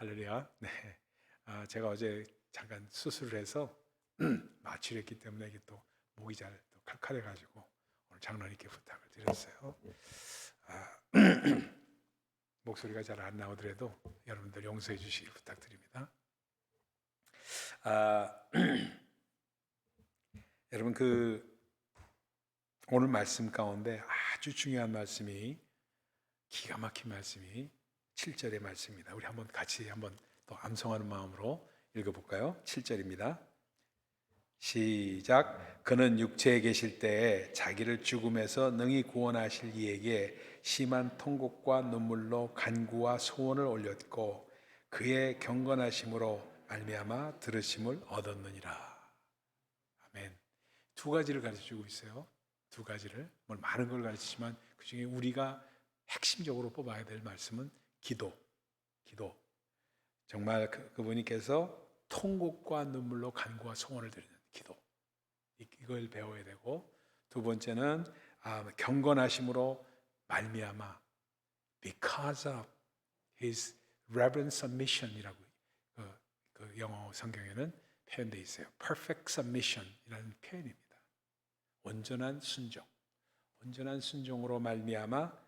할렐루야. 네. 제가 어제 잠깐 수술을 해서 마취를 했기 때문에 이게 또 목이 잘 또 칼칼해가지고 오늘 장로님께 부탁을 드렸어요. 아, 목소리가 잘 안 나오더라도 여러분들 용서해 주시길 부탁드립니다. 아, 여러분 오늘 말씀 가운데 아주 중요한 말씀이 기가 막힌 말씀이 7절의 말씀입니다. 우리 한번 같이 한번 또 암송하는 마음으로 읽어볼까요? 7절입니다. 시작. 그는 육체에 계실 때에 자기를 죽음에서 능히 구원하실 이에게 심한 통곡과 눈물로 간구와 소원을 올렸고 그의 경건하심으로 말미암아 들으심을 얻었느니라. 아멘. 두 가지를 가르쳐주고 있어요. 두 가지를. 많은 걸 가르치지만 그 중에 우리가 핵심적으로 뽑아야 될 말씀은 기도. 정말 그분께서 통곡과 눈물로 간구와 소원을 드리는 기도. 이걸 배워야 되고, 두 번째는 경건하심으로 말미암아 because of his reverent submission이라고 그 영어 성경에는 표현되어 있어요. perfect submission이라는 표현입니다. 온전한 순종으로 말미암아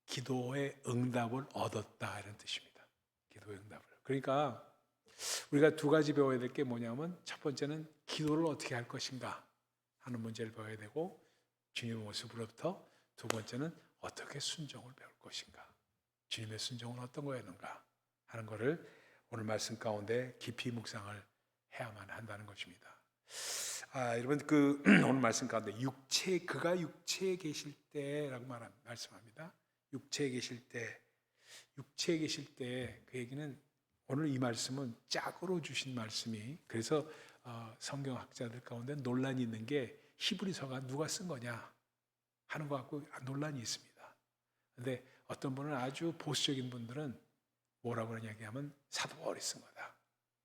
기도의 응답을 얻었다 이런 뜻입니다. 기도의 응답을. 그러니까 우리가 두 가지 배워야 될 게 뭐냐면 첫 번째는 기도를 어떻게 할 것인가 하는 문제를 배워야 되고 주님의 모습으로부터 두 번째는 어떻게 순종을 배울 것인가 주님의 순종은 어떤 거였는가 하는 것을 오늘 말씀 가운데 깊이 묵상을 해야만 한다는 것입니다. 여러분 오늘 말씀 가운데 그가 육체에 계실 때라고 말씀합니다. 육체에 계실 때 그 얘기는 오늘 이 말씀은 짝으로 주신 말씀이 그래서 성경학자들 가운데 논란이 있는 게 히브리서가 누가 쓴 거냐 하는 것 갖고 논란이 있습니다. 그런데 어떤 분은 아주 보수적인 분들은 뭐라고 이야기하면 사도 바울이 쓴 거다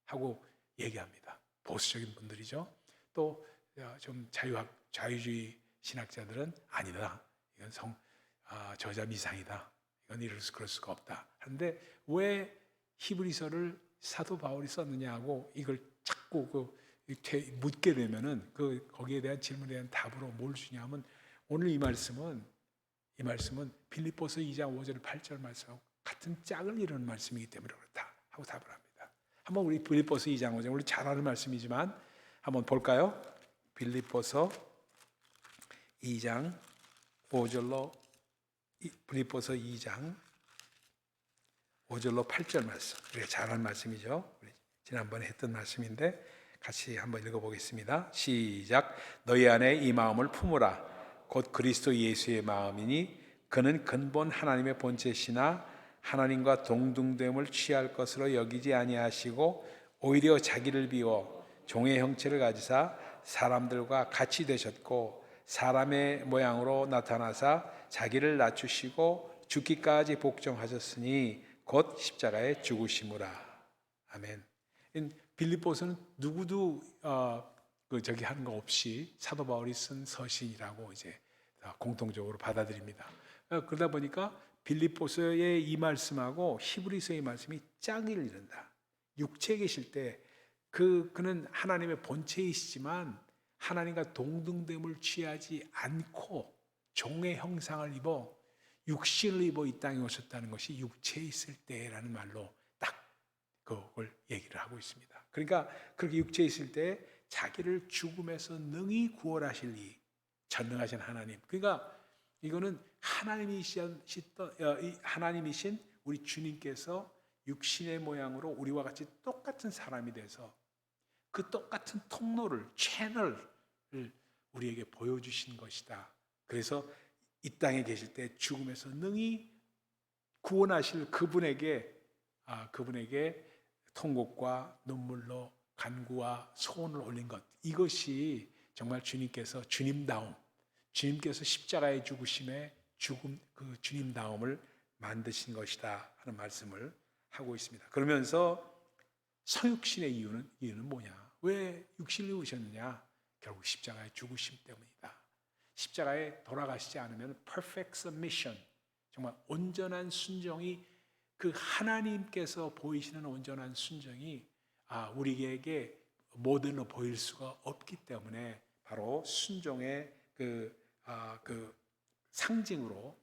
하고 얘기합니다. 보수적인 분들이죠. 또 좀 자유주의 신학자들은 아니다. 이건 저자 미상이다. 이건 그럴 수가 없다. 그런데 왜 히브리서를 사도 바울이 썼느냐고 이걸 자꾸 묻게 되면은 거기에 대한 질문에 대한 답으로 뭘 주냐면 오늘 이 말씀은 빌립보서 2장 5절 8절 말씀하고 같은 짝을 이루는 말씀이기 때문에 그렇다 하고 답을 합니다. 한번 우리 빌립보서 2장 5절 우리 잘 아는 말씀이지만 한번 볼까요? 빌립보서 2장 5절로 빌립보서 2장 5절로 8절 말씀. 우리가 잘 아는 말씀이죠. 우리 지난번에 했던 말씀인데 같이 한번 읽어보겠습니다. 시작. 너희 안에 이 마음을 품으라. 곧 그리스도 예수의 마음이니 그는 근본 하나님의 본체시나 하나님과 동등됨을 취할 것으로 여기지 아니하시고 오히려 자기를 비워 종의 형체를 가지사 사람들과 같이 되셨고 사람의 모양으로 나타나사 자기를 낮추시고 죽기까지 복종하셨으니 곧 십자가에 죽으시무라. 아멘. 빌립보서는 누구도 하는 거 없이 사도 바울이 쓴 서신이라고 이제 공통적으로 받아들입니다. 그러다 보니까 빌립보서의 이 말씀하고 히브리서의 말씀이 짝을 이룬다. 육체에 계실 때 그는 하나님의 본체이시지만 하나님과 동등됨을 취하지 않고 종의 형상을 입어 육신을 입어 이 땅에 오셨다는 것이 육체에 있을 때라는 말로 딱 그걸 얘기를 하고 있습니다. 그러니까 그렇게 육체에 있을 때 자기를 죽음에서 능히 구원하실 이 전능하신 하나님. 그러니까 이거는 하나님이신 우리 주님께서 육신의 모양으로 우리와 같이 똑같은 사람이 돼서 그 똑같은 채널을 우리에게 보여주신 것이다. 그래서 이 땅에 계실 때 죽음에서 능히 구원하실 그분에게 통곡과 눈물로 간구와 소원을 올린 것. 이것이 정말 주님께서 십자가의 죽으심에 그 주님다움을 만드신 것이다 하는 말씀을 하고 있습니다. 그러면서 성육신의 이유는 뭐냐? 왜 육신을 입으셨느냐? 결국 십자가의 죽으심 때문이다. 십자가에 돌아가시지 않으면 perfect submission, 정말 온전한 순종이 그 하나님께서 보이시는 온전한 순종이 우리에게 모델로 보일 수가 없기 때문에 바로 순종의 그 상징으로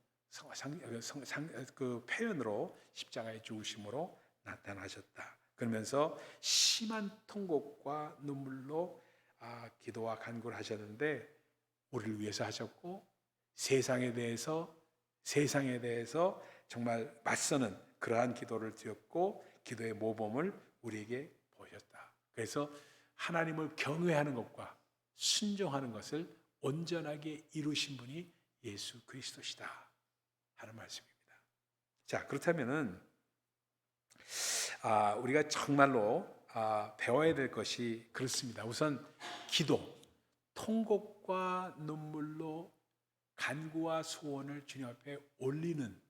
그 표현으로 십자가의 죽으심으로 나타나셨다. 그러면서 심한 통곡과 눈물로 기도와 간구를 하셨는데 우리를 위해서 하셨고 세상에 대해서 정말 맞서는 그러한 기도를 드렸고 기도의 모범을 우리에게 보였다. 그래서 하나님을 경외하는 것과 순종하는 것을 온전하게 이루신 분이 예수 그리스도시다 하는 말씀입니다. 자, 그렇다면은 우리가 정말로 배워야 될 것이 그렇습니다. 우선 기도, 통곡과 눈물로 간구와 소원을 주님 앞에 올리는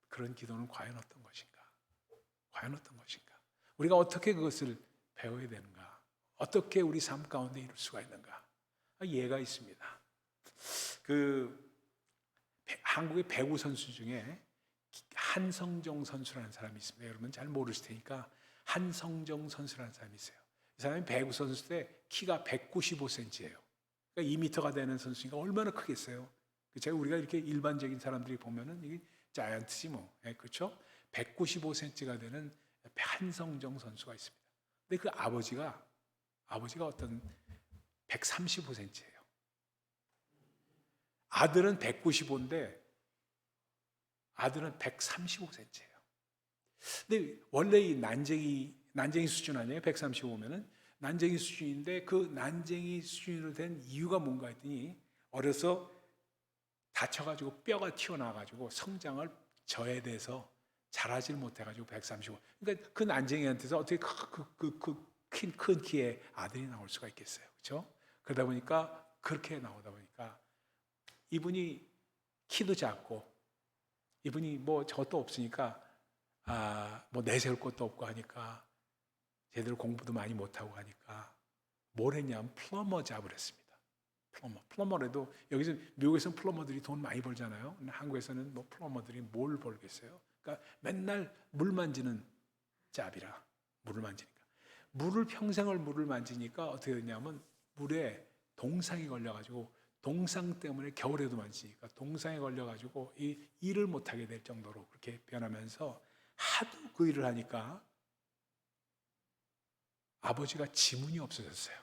그런 기도는 과연 어떤 것인가? 과연 어떤 것인가? 우리가 어떻게 그것을 배워야 되는가? 어떻게 우리 삶 가운데 이룰 수가 있는가? 예가 있습니다. 한국의 배구 선수 중에 한성정 선수라는 사람이 있습니다. 여러분 잘 모르실 테니까 한성정 선수라는 사람이 있어요. 이 사람이 배구 선수 때 키가 195cm예요. 그러니까 2m가 되는 선수니까 얼마나 크겠어요? 제가 우리가 이렇게 일반적인 사람들이 보면은 이게 자이언트지 뭐, 그렇죠? 195cm가 되는 한성정 선수가 있습니다. 근데 그 아버지가 어떤 135cm예요. 아들은 195인데 아들은 135cm예요. 근데 원래 이 난쟁이 수준 아니에요? 135면은 난쟁이 수준인데 그 난쟁이 수준으로 된 이유가 뭔가 했더니 어려서 다쳐가지고 뼈가 튀어나와가지고 성장을 저해돼서 자라질 못해가지고 135. 그러니까 그 난쟁이한테서 어떻게 큰 키의 아들이 나올 수가 있겠어요, 그렇죠? 그러다 보니까 그렇게 나오다 보니까 이분이 키도 작고 이분이 뭐 저것도 없으니까 뭐 내세울 것도 없고 하니까 제대로 공부도 많이 못하고 하니까 뭘 했냐면 플러머 잡을 했습니다. 플러머라도 여기서 미국에서는 플러머들이 돈 많이 벌잖아요. 한국에서는 뭐 플러머들이 뭘 벌겠어요? 그러니까 맨날 물 만지는 잡이라 물을 만지니까 물을 평생을 물을 만지니까 어떻게 되냐면 물에 동상이 걸려가지고 동상 때문에 겨울에도 만지니까 동상에 걸려가지고 이 일을 못하게 될 정도로 그렇게 변하면서 하도 그 일을 하니까 아버지가 지문이 없어졌어요.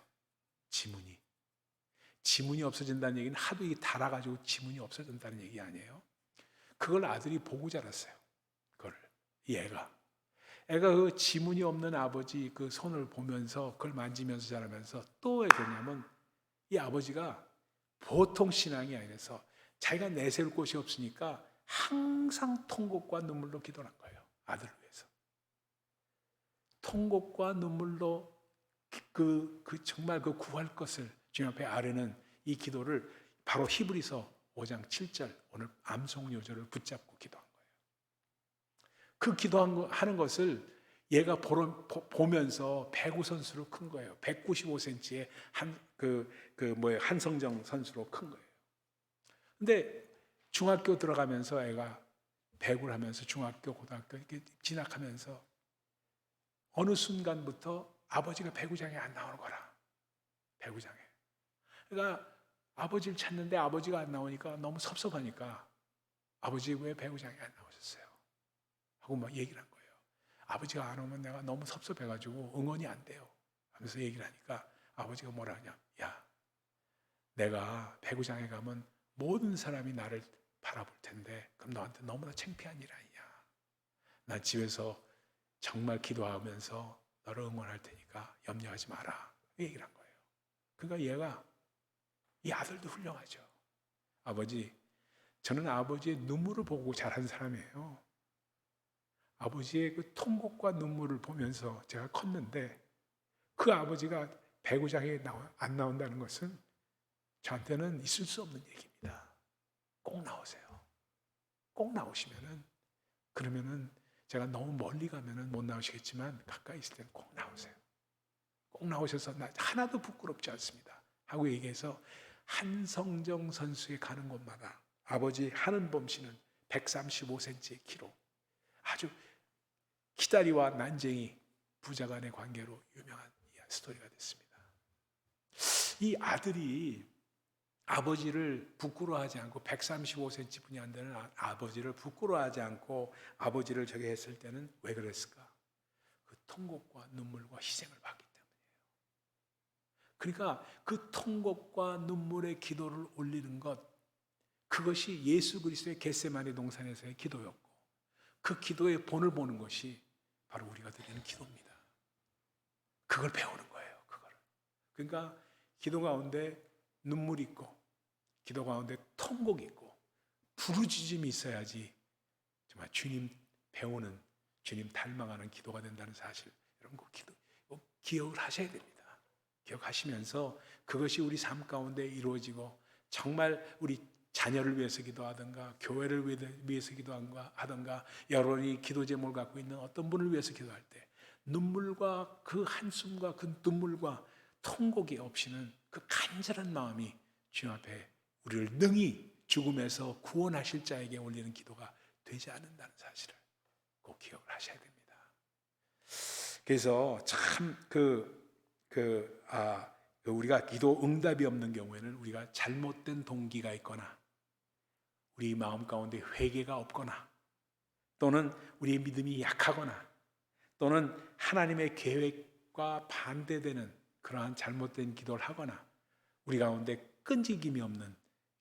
지문이 없어진다는 얘기는 하도 이게 달아가지고 지문이 없어진다는 얘기 아니에요. 그걸 아들이 보고 자랐어요. 애가 그 지문이 없는 아버지 그 손을 보면서 그걸 만지면서 자라면서 또 왜 그러냐면 이 아버지가 보통 신앙이 아니라서 자기가 내세울 곳이 없으니까 항상 통곡과 눈물로 기도한 거예요. 아들을 위해서. 통곡과 눈물로 정말 그 구할 것을 주님 앞에 아뢰는 이 기도를 바로 히브리서 5장 7절 오늘 암송 요절을 붙잡고 기도한 거예요. 그 기도하는 것을 얘가 보면서 배구 선수로 큰 거예요. 195cm의 한성정 선수로 큰 거예요. 근데 중학교 들어가면서 애가 배구를 하면서 중학교, 고등학교 이렇게 진학하면서 어느 순간부터 아버지가 배구장에 안 나오는 거라. 배구장에. 그러니까 아버지를 찾는데 아버지가 안 나오니까 너무 섭섭하니까 아버지 왜 배구장에 안 나오셨어요? 하고 막 얘기를 한 거예요. 아버지가 안 오면 내가 너무 섭섭해가지고 응원이 안 돼요. 하면서 얘기를 하니까 아버지가 뭐라 하냐. 야, 내가 배구장에 가면 모든 사람이 나를 바라볼 텐데 그럼 너한테 너무나 창피한 일 아니냐. 난 집에서 정말 기도하면서 너를 응원할 테니까 염려하지 마라. 얘기를 한 거예요. 그러니까 이 아들도 훌륭하죠. 아버지, 저는 아버지의 눈물을 보고 자란 사람이에요. 아버지의 그 통곡과 눈물을 보면서 제가 컸는데 그 아버지가 배구장에 안 나온다는 것은 저한테는 있을 수 없는 얘기입니다. 꼭 나오세요. 꼭 나오시면은 그러면은 제가 너무 멀리 가면은 못 나오시겠지만 가까이 있을 때는 꼭 나오세요. 꼭 나오셔서 나 하나도 부끄럽지 않습니다. 하고 얘기해서 한성정 선수에 가는 곳마다 아버지 한은범 씨는 135cm의 키로 아주 기다리와 난쟁이, 부자 간의 관계로 유명한 스토리가 됐습니다. 이 아들이 아버지를 부끄러워하지 않고 135cm 분이 안 되는 아버지를 부끄러워하지 않고 아버지를 저게 했을 때는 왜 그랬을까? 그 통곡과 눈물과 희생을 받기 때문이에요. 그러니까 그 통곡과 눈물의 기도를 올리는 것, 그것이 예수 그리스도의 겟세마네 동산에서의 기도였고, 그 기도의 본을 보는 것이 바로 우리가 드리는 기도입니다. 그걸 배우는 거예요. 그거를. 그러니까 기도 가운데 눈물이 있고, 기도 가운데 통곡이 있고, 부르짖음이 있어야지 정말 주님 배우는, 주님 닮아가는 기도가 된다는 사실, 여러분 꼭 기억을 하셔야 됩니다. 기억하시면서 그것이 우리 삶 가운데 이루어지고, 정말 우리 자녀를 위해서 기도하든가, 교회를 위해서 기도하든가, 여러분이 기도 제목을 갖고 있는 어떤 분을 위해서 기도할 때 눈물과 그 한숨과 그 눈물과 통곡이 없이는 그 간절한 마음이 주님 앞에 우리를 능히 죽음에서 구원하실 자에게 올리는 기도가 되지 않는다는 사실을 꼭 기억을 하셔야 됩니다. 그래서 참 우리가 기도 응답이 없는 경우에는 우리가 잘못된 동기가 있거나, 우리 마음 가운데 회개가 없거나, 또는 우리의 믿음이 약하거나, 또는 하나님의 계획과 반대되는 그러한 잘못된 기도를 하거나, 우리 가운데 끈질김이 없는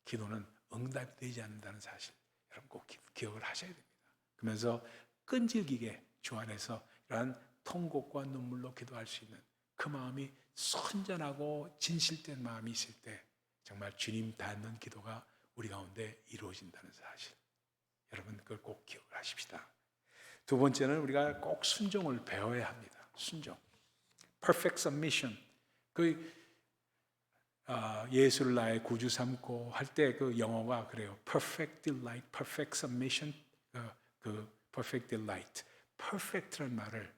기도는 응답이 되지 않는다는 사실, 여러분 꼭 기억을 하셔야 됩니다. 그러면서 끈질기게 주 안에서 이러한 통곡과 눈물로 기도할 수 있는 그 마음이 선전하고 진실된 마음이 있을 때 정말 주님 닮는 기도가 우리 가운데 이루어진다는 사실, 여러분 그걸 꼭 기억을 하십시다. 두 번째는 우리가 꼭 순종을 배워야 합니다. 순종, perfect submission. 예수를 나의 구주 삼고 할 때 그 영어가 그래요. perfect delight, perfect submission, perfect delight. perfect란 말을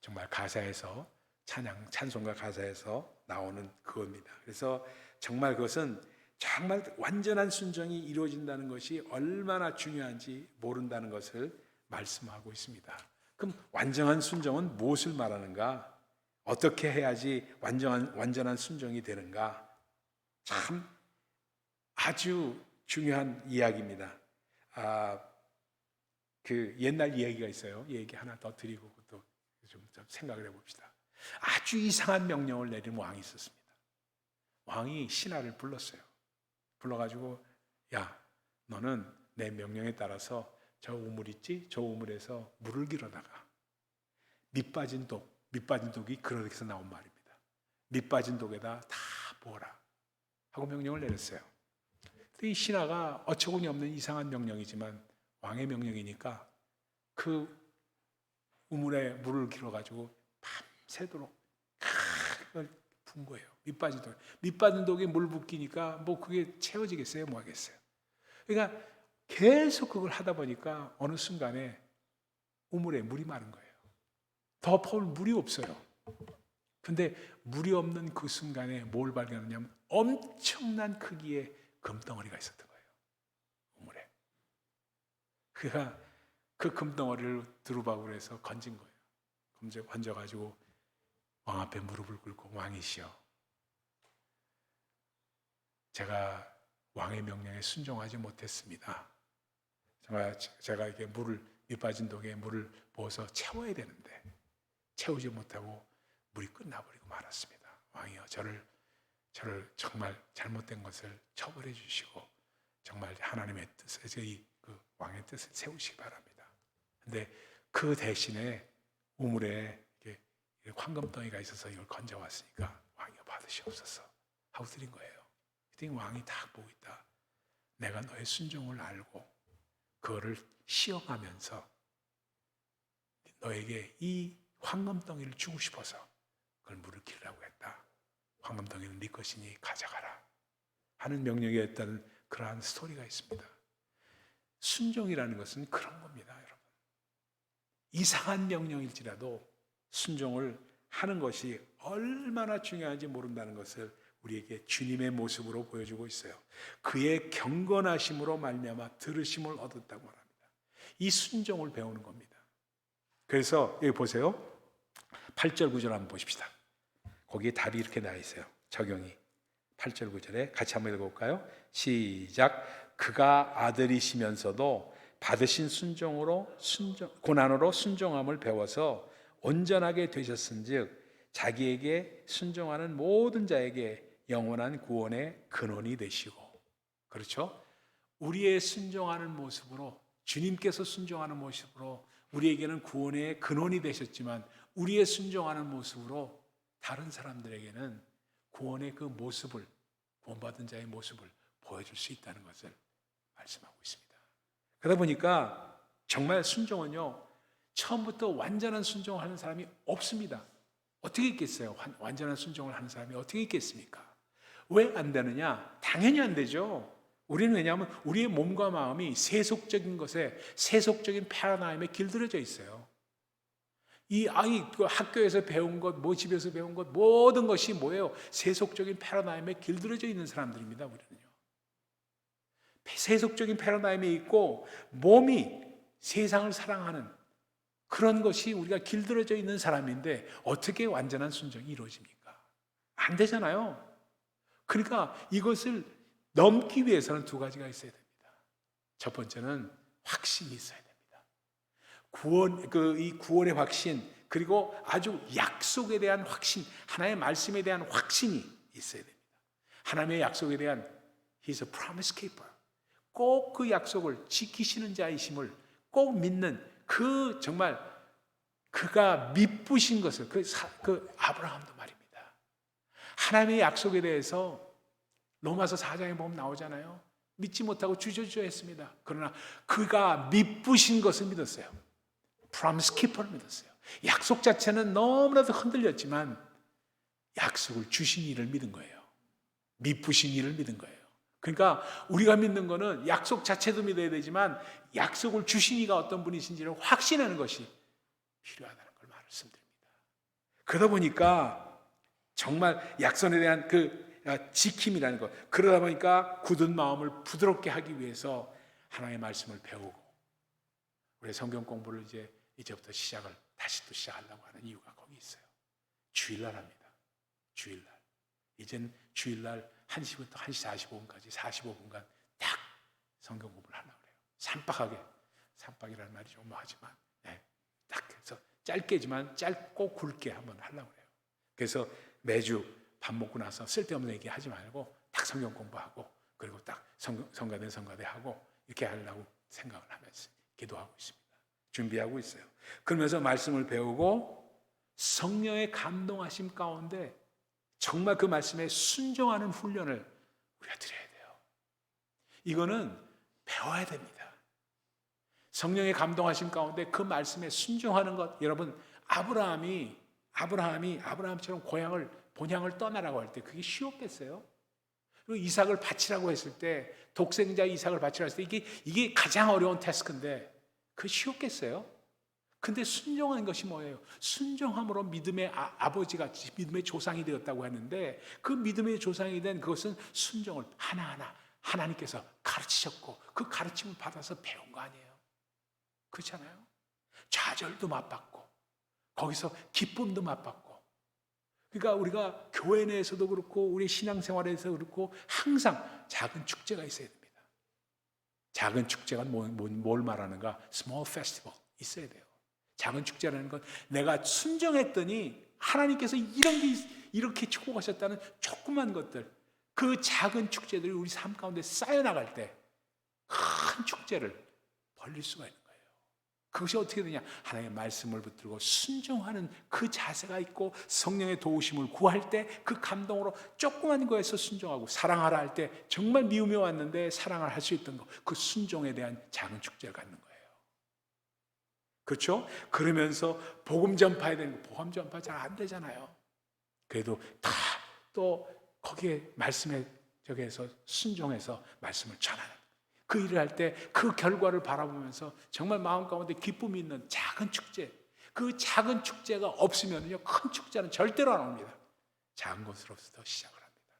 정말 가사에서 찬송가 가사에서 나오는 그겁니다. 그래서 정말 그것은 정말 완전한 순종이 이루어진다는 것이 얼마나 중요한지 모른다는 것을 말씀하고 있습니다. 그럼 완전한 순종은 무엇을 말하는가? 어떻게 해야지 완전한 순종이 되는가? 참 아주 중요한 이야기입니다. 그 옛날 이야기가 있어요. 얘기 하나 더 드리고 또 좀 생각을 해봅시다. 아주 이상한 명령을 내린 왕이 있었습니다. 왕이 신하를 불렀어요. 불러가지고, 야, 너는 내 명령에 따라서 저 우물 있지? 저 우물에서 물을 길어다가 밑빠진 독이 그렇게서 나온 말입니다. 밑빠진 독에다 다 부어라 하고 명령을 내렸어요. 이 신하가 어처구니 없는 이상한 명령이지만 왕의 명령이니까 그 우물에 물을 길어가지고 밤새도록 그걸 분 거예요. 밑빠진 독에 물 붓기니까 뭐 그게 채워지겠어요? 뭐 하겠어요? 그러니까 계속 그걸 하다 보니까 어느 순간에 우물에 물이 마른 거예요. 더 퍼올 물이 없어요. 근데 물이 없는 그 순간에 뭘 발견하냐면 엄청난 크기의 금덩어리가 있었던 거예요. 우물에. 그가 그 금덩어리를 두루박으로 해서 건진 거예요. 건져가지고 왕 앞에 무릎을 꿇고, 왕이시여, 제가 왕의 명령에 순종하지 못했습니다. 정말 제가 이렇게 밑빠진 독에 물을 부어서 채워야 되는데 채우지 못하고 물이 끝나버리고 말았습니다. 왕이여, 저를 정말 잘못된 것을 처벌해 주시고 정말 하나님의 뜻을, 그 왕의 뜻을 세우시기 바랍니다. 근데 그 대신에 우물에 이렇게 황금덩이가 있어서 이걸 건져왔으니까 왕이여 받으시옵소서 하고 드린 거예요. 그랬더니 왕이 딱 보고 있다. 내가 너의 순종을 알고 그거를 시험하면서 너에게 이 황금덩이를 주고 싶어서 그걸 물을 기르라고 했다. 황금덩이는 네 것이니 가져가라 하는 명령이었다는 그러한 스토리가 있습니다. 순종이라는 것은 그런 겁니다, 여러분. 이상한 명령일지라도 순종을 하는 것이 얼마나 중요한지 모른다는 것을 우리에게 주님의 모습으로 보여주고 있어요. 그의 경건하심으로 말미암아 들으심을 얻었다고 말합니다. 이 순종을 배우는 겁니다. 그래서 여기 보세요. 8절 9절 한번 보십시다. 거기에 답이 이렇게 나와 있어요. 적용이 8절 9절에 같이 한번 읽어볼까요? 시작. 그가 아들이시면서도 받으신 고난으로 순종함을 배워서 온전하게 되셨은즉 자기에게 순종하는 모든 자에게 영원한 구원의 근원이 되시고. 그렇죠? 우리의 순종하는 모습으로, 주님께서 순종하는 모습으로 우리에게는 구원의 근원이 되셨지만, 우리의 순종하는 모습으로 다른 사람들에게는 구원의 그 모습을, 구원받은 자의 모습을 보여줄 수 있다는 것을 말씀하고 있습니다. 그러다 보니까 정말 순종은요, 처음부터 완전한 순종을 하는 사람이 없습니다. 어떻게 있겠어요? 완전한 순종을 하는 사람이 어떻게 있겠습니까? 왜 안 되느냐? 당연히 안 되죠. 우리는 왜냐하면 우리의 몸과 마음이 세속적인 것에, 세속적인 패러다임에 길들여져 있어요. 이 아이 학교에서 배운 것, 집에서 배운 것, 모든 것이 뭐예요? 세속적인 패러다임에 길들여져 있는 사람들입니다. 우리는요. 세속적인 패러다임에 있고 몸이 세상을 사랑하는 그런 것이 우리가 길들여져 있는 사람인데 어떻게 완전한 순종이 이루어집니까? 안 되잖아요. 그러니까 이것을 넘기 위해서는 두 가지가 있어야 됩니다. 첫 번째는 확신이 있어야 됩니다. 이 구원의 확신, 그리고 아주 약속에 대한 확신, 하나님의 말씀에 대한 확신이 있어야 됩니다. 하나님의 약속에 대한 He's a promise keeper. 꼭 그 약속을 지키시는 자이심을 꼭 믿는 정말 그가 미쁘신 것을 그 아브라함도 말입니다. 하나님의 약속에 대해서 로마서 4장에 보면 나오잖아요. 믿지 못하고 주저주저했습니다. 그러나 그가 미쁘신 것을 믿었어요. Promise keeper를 믿었어요. 약속 자체는 너무나도 흔들렸지만 약속을 주신 이를 믿은 거예요. 미쁘신 이를 믿은 거예요. 그러니까 우리가 믿는 거는 약속 자체도 믿어야 되지만 약속을 주신 이가 어떤 분이신지를 확신하는 것이 필요하다는 걸 말씀드립니다. 그러다 보니까 정말 약속에 대한 지킴이라는 것, 그러다 보니까 굳은 마음을 부드럽게 하기 위해서 하나님의 말씀을 배우고, 우리 성경 공부를 이제부터 다시 또 시작하려고 하는 이유가 거기 있어요. 주일날 합니다. 주일날. 이젠 주일날 1시부터 1시 45분까지 45분간 딱 성경 공부를 하려고 그래요. 산박이라는 말이 좀 하지만 딱 해서 짧게지만 짧고 굵게 한번 하려고 그래요. 그래서 매주 밥 먹고 나서 쓸데없는 얘기 하지 말고 딱 성경 공부하고, 그리고 딱 성가대 하고 이렇게 하려고 생각을 하면서 기도하고 있습니다. 준비하고 있어요. 그러면서 말씀을 배우고 성령의 감동하심 가운데 정말 그 말씀에 순종하는 훈련을 우리가 드려야 돼요. 이거는 배워야 됩니다. 성령의 감동하심 가운데 그 말씀에 순종하는 것, 여러분, 아브라함처럼 본향을 떠나라고 할 때 그게 쉬웠겠어요? 그리고 이삭을 바치라고 했을 때, 독생자 이삭을 바치라고 했을 때 이게 가장 어려운 태스크인데 그게 쉬웠겠어요? 근데 순종한 것이 뭐예요? 순종함으로 믿음의 아버지가 믿음의 조상이 되었다고 하는데, 그 믿음의 조상이 된 그것은 순종을 하나하나 하나님께서 가르치셨고 그 가르침을 받아서 배운 거 아니에요? 그렇잖아요? 좌절도 맛봤고 거기서 기쁨도 맛봤고. 그러니까 우리가 교회 내에서도 그렇고 우리 신앙생활에서 그렇고 항상 작은 축제가 있어야 됩니다. 작은 축제가 뭘 말하는가? Small festival 있어야 돼요. 작은 축제라는 건 내가 순종했더니 하나님께서 이렇게 축복하셨다는 조그만 것들, 그 작은 축제들이 우리 삶 가운데 쌓여나갈 때 큰 축제를 벌릴 수가 있는 거예요. 그것이 어떻게 되냐? 하나님의 말씀을 붙들고 순종하는 그 자세가 있고, 성령의 도우심을 구할 때 그 감동으로 조그만 거에서 순종하고, 사랑하라 할 때 정말 미움이 왔는데 사랑을 할 수 있던 거, 그 순종에 대한 작은 축제를 갖는 거예요. 그렇죠? 그러면서 복음 전파해야 되는 거, 복음 전파 잘 안 되잖아요. 그래도 다 또 거기에 말씀에 저기에서 순종해서 말씀을 전하는 그 일을 할 때 그 결과를 바라보면서 정말 마음 가운데 기쁨이 있는 작은 축제, 그 작은 축제가 없으면요 큰 축제는 절대로 안 옵니다. 작은 것으로부터 시작을 합니다.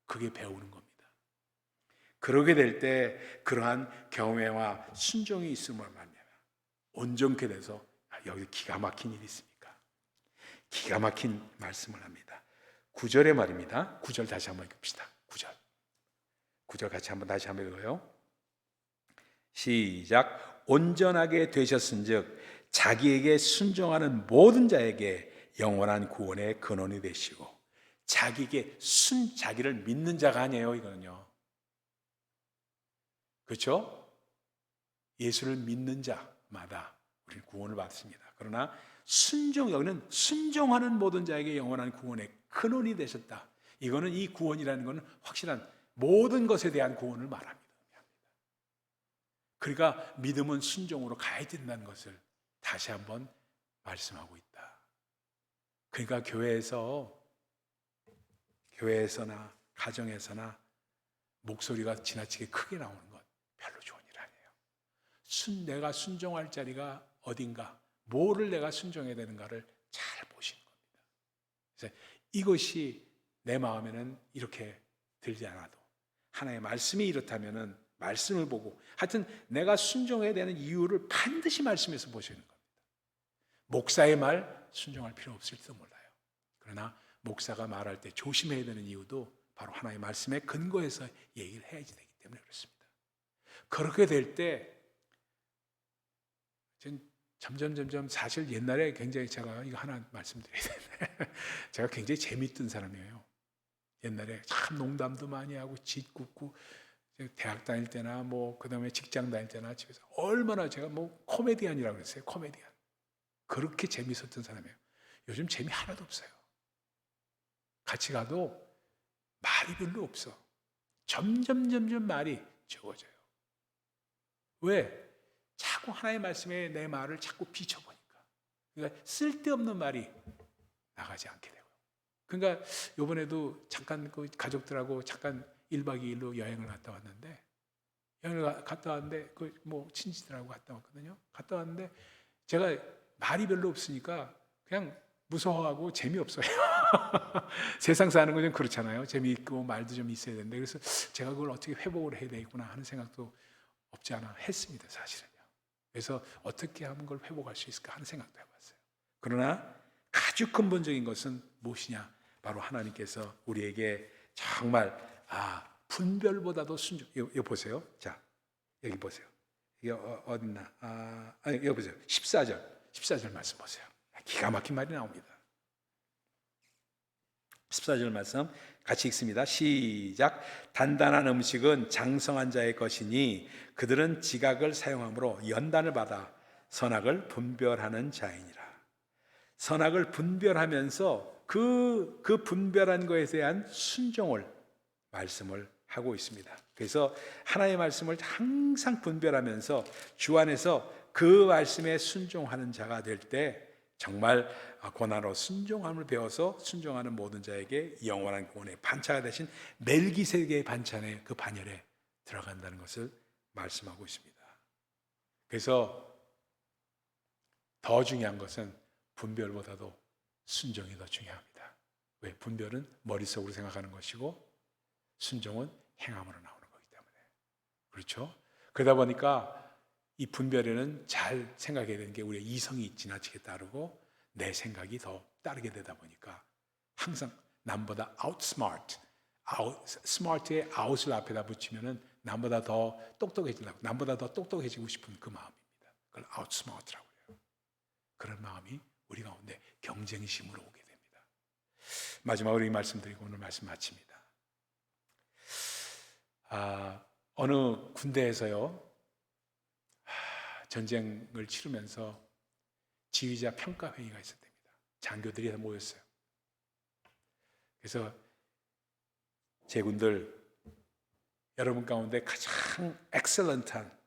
그게 배우는 겁니다. 그러게 될 때 그러한 경외와 순종이 있음을 말미암아 온전케 돼서 여기 기가 막힌 일이 있습니까? 기가 막힌 말씀을 합니다. 9절의 말입니다. 9절 다시 한번 읽읍시다. 9절 같이 다시 한번 읽어요. 시작. 온전하게 되셨은즉 자기에게 순종하는 모든 자에게 영원한 구원의 근원이 되시고, 자기를 믿는 자가 아니에요. 이거는요, 그렇죠? 예수를 믿는 자마다 우리는 구원을 받습니다. 그러나 여기는 순종하는 모든 자에게 영원한 구원의 근원이 되셨다. 이거는, 이 구원이라는 것은 확실한 모든 것에 대한 구원을 말합니다. 그러니까 믿음은 순종으로 가야 된다는 것을 다시 한번 말씀하고 있다. 그러니까 교회에서나 가정에서나 목소리가 지나치게 크게 나오는 것 별로 좋은 일 아니에요. 내가 순종할 자리가 어딘가, 뭐를 내가 순종해야 되는가를 잘 보시는 겁니다. 그래서 이것이 내 마음에는 이렇게 들지 않아도 하나님의 말씀이 이렇다면은 말씀을 보고, 하여튼 내가 순종해야 되는 이유를 반드시 말씀에서 보시는 겁니다. 목사의 말 순종할 필요 없을지도 몰라요. 그러나 목사가 말할 때 조심해야 되는 이유도 바로 하나님의 말씀에 근거해서 얘기를 해야지 되기 때문에 그렇습니다. 그렇게 될 때 점점 사실 옛날에 굉장히, 제가 이거 하나 말씀드려야 되는데 제가 굉장히 재밌던 사람이에요. 옛날에 참 농담도 많이 하고 짓궂고, 대학 다닐 때나 그다음에 직장 다닐 때나 집에서 얼마나 제가 코미디언이라고 그랬어요. 코미디언. 그렇게 재밌었던 사람이에요. 요즘 재미 하나도 없어요. 같이 가도 말이 별로 없어. 점점 말이 적어져요. 왜? 자꾸 하나님의 말씀에 내 말을 자꾸 비춰보니까. 그러니까 쓸데없는 말이 나가지 않게 되고. 그러니까 이번에도 잠깐 가족들하고 잠깐 1박 2일로 여행을 갔다 왔는데, 친지들하고 갔다 왔거든요. 갔다 왔는데 제가 말이 별로 없으니까 그냥 무서워하고 재미없어요. 세상 사는 건 좀 그렇잖아요. 재미있고 말도 좀 있어야 되는데, 그래서 제가 그걸 어떻게 회복을 해야 되겠구나 하는 생각도 없지 않아 했습니다, 사실은요. 그래서 어떻게 하면 그걸 회복할 수 있을까 하는 생각도 해봤어요. 그러나 아주 근본적인 것은 무엇이냐? 바로 하나님께서 우리에게 정말 분별보다도 순종. 여기 보세요. 자, 여기 보세요. 이게 어딨나? 여기 보세요. 14절 말씀 보세요. 기가 막힌 말이 나옵니다. 14절 말씀 같이 읽습니다. 시작. 단단한 음식은 장성한 자의 것이니 그들은 지각을 사용함으로 연단을 받아 선악을 분별하는 자이니라. 선악을 분별하면서 그 분별한 것에 대한 순종을 말씀을 하고 있습니다. 그래서 하나님의 말씀을 항상 분별하면서 주 안에서 그 말씀에 순종하는 자가 될 때 정말 고난으로 순종함을 배워서 순종하는 모든 자에게 영원한 구원의 반차가 되신 멜기세덱의 반찬의 그 반열에 들어간다는 것을 말씀하고 있습니다. 그래서 더 중요한 것은 분별보다도 순종이 더 중요합니다. 왜? 분별은 머릿속으로 생각하는 것이고 순종은 행함으로 나오는 거기 때문에. 그렇죠? 그러다 보니까 이 분별에는 잘 생각해야 되는 게, 우리의 이성이 지나치게 따르고 내 생각이 더 따르게 되다 보니까 항상 남보다 outsmart, smart의 out을 앞에다 붙이면은 남보다 더 똑똑해지려고, 남보다 더 똑똑해지고 싶은 그 마음입니다. 그걸 outsmart라고 해요. 그런 마음이 우리 가운데 경쟁심으로 오게 됩니다. 마지막으로 이 말씀드리고 오늘 말씀 마칩니다. 어느 군대에서요, 전쟁을 치르면서 지휘자 평가 회의가 있었답니다. 장교들이 다 모였어요. 그래서 제군들, 여러분 가운데 가장 엑셀런트한,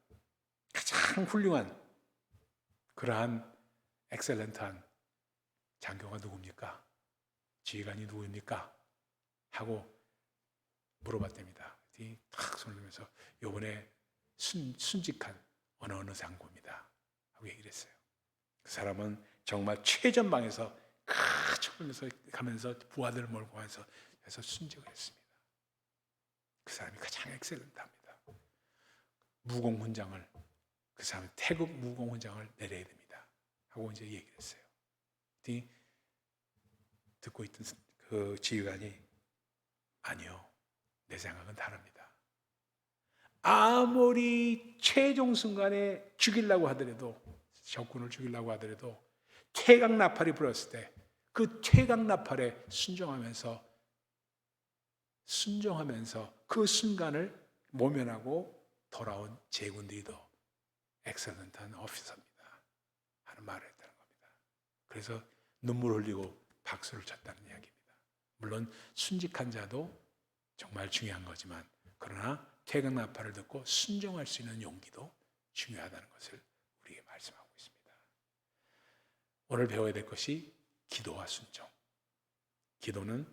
가장 훌륭한 그러한 엑셀런트한 장교가 누굽니까? 지휘관이 누구입니까? 하고 물어봤답니다. 탁 손을 들면서 이번에 순직한 어느 장군입니다 하고 얘기를 했어요. 그 사람은 정말 최전방에서 쳐면서 가면서 부하들을 몰고 가서 순직을 했습니다. 그 사람이 가장 엑셀런트합니다. 무공훈장을, 그 사람이 태극 무공훈장을 내려야 됩니다. 하고 이제 얘기를 했어요. 듣고 있던 그 지휘관이 아니요, 내 생각은 다릅니다. 아무리 최종 순간에 죽이려고 하더라도, 적군을 죽이려고 하더라도 퇴각 나팔이 불었을 때 그 퇴각 나팔에 순종하면서 그 순간을 모면하고 돌아온 제군들이 더 엑셀런트한 오피서입니다 하는 말을 했다는 겁니다. 그래서 눈물 흘리고 박수를 쳤다는 이야기입니다. 물론 순직한 자도 정말 중요한 거지만, 그러나 퇴각 나팔을 듣고 순종할 수 있는 용기도 중요하다는 것을 우리에게 말씀하고 있습니다. 오늘 배워야 될 것이 기도와 순종. 기도는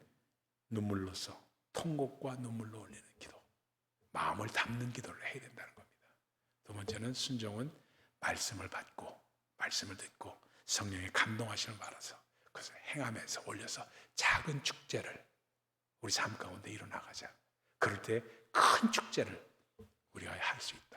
눈물로써, 통곡과 눈물로 올리는 기도, 마음을 담는 기도를 해야 된다는 겁니다. 두 번째는 순종은 말씀을 받고, 말씀을 듣고 성령의 감동하심을 받아서 그것을 행하면서 올려서 작은 축제를 우리 삶 가운데 이뤄나가자. 그럴 때 큰 축제를 우리가 할 수 있다.